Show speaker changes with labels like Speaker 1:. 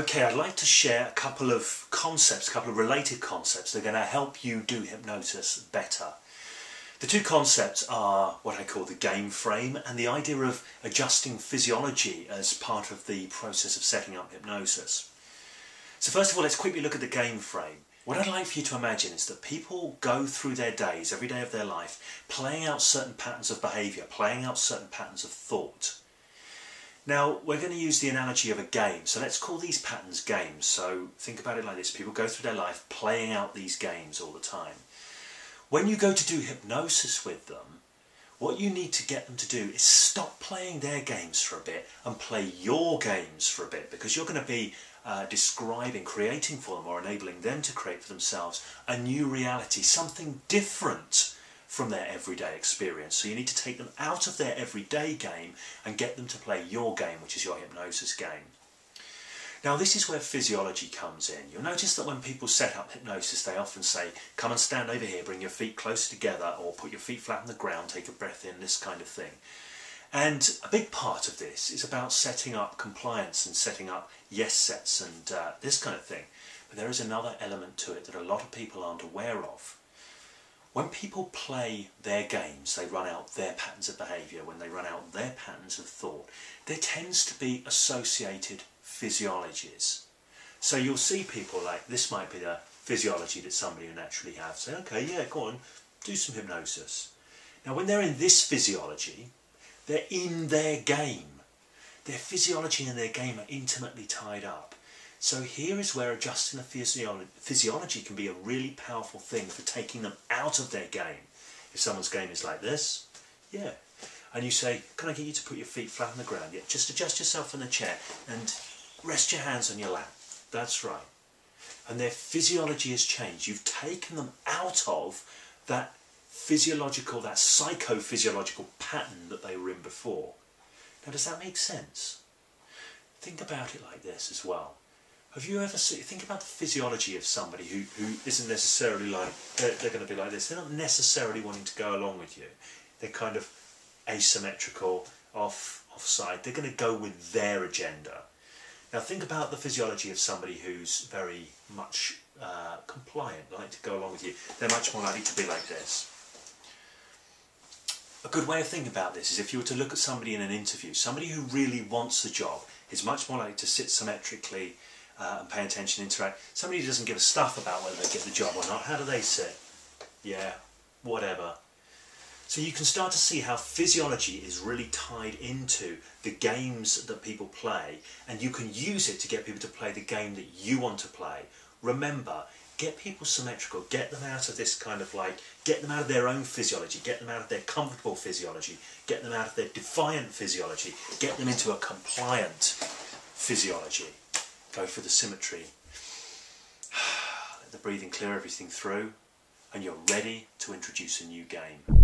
Speaker 1: Okay, I'd like to share a couple of concepts, a couple of related concepts that are going to help you do hypnosis better. The two concepts are what I call the game frame and the idea of adjusting physiology as part of the process of setting up hypnosis. So first of all, let's quickly look at the game frame. What I'd like for you to imagine is that people go through their days, every day of their life, playing out certain patterns of behaviour, playing out certain patterns of thought. Now, we're going to use the analogy of a game, so let's call these patterns games. So think about it like this: people go through their life playing out these games all the time. When you go to do hypnosis with them, what you need to get them to do is stop playing their games for a bit and play your games for a bit, because you're going to be describing, creating for them, or enabling them to create for themselves a new reality, something different from their everyday experience. So you need to take them out of their everyday game and get them to play your game, which is your hypnosis game. Now, this is where physiology comes in. You'll notice that when people set up hypnosis, they often say, come and stand over here, bring your feet closer together, or put your feet flat on the ground, take a breath in, this kind of thing. And a big part of this is about setting up compliance and setting up yes sets and this kind of thing. But there is another element to it that a lot of people aren't aware of. When people play their games, they run out their patterns of behaviour, when they run out their patterns of thought, there tends to be associated physiologies. So you'll see people like, this might be the physiology that somebody will naturally have, say, okay, yeah, go on, do some hypnosis. Now, when they're in this physiology, they're in their game. Their physiology and their game are intimately tied up. So here is where adjusting the physiology can be a really powerful thing for taking them out of their game. If someone's game is like this, yeah, and you say, can I get you to put your feet flat on the ground? Yeah, just adjust yourself in the chair and rest your hands on your lap. That's right. And their physiology has changed. You've taken them out of that physiological, that psychophysiological pattern that they were in before. Now, does that make sense? Think about it like this as well. Have you ever seen, think about the physiology of somebody who isn't necessarily like, they're going to be like this. They're not necessarily wanting to go along with you. They're kind of asymmetrical, offside. They're going to go with their agenda. Now think about the physiology of somebody who's very much compliant, like to go along with you. They're much more likely to be like this. A good way of thinking about this is if you were to look at somebody in an interview, somebody who really wants the job is much more likely to sit symmetrically and pay attention, interact. Somebody who doesn't give a stuff about whether they get the job or not, how do they sit? Yeah, whatever. So you can start to see how physiology is really tied into the games that people play, and you can use it to get people to play the game that you want to play. Remember, get people symmetrical, get them out of this kind of like, get them out of their own physiology, get them out of their comfortable physiology, get them out of their defiant physiology, get them into a compliant physiology. Go for the symmetry. Let the breathing clear everything through, and you're ready to introduce a new game.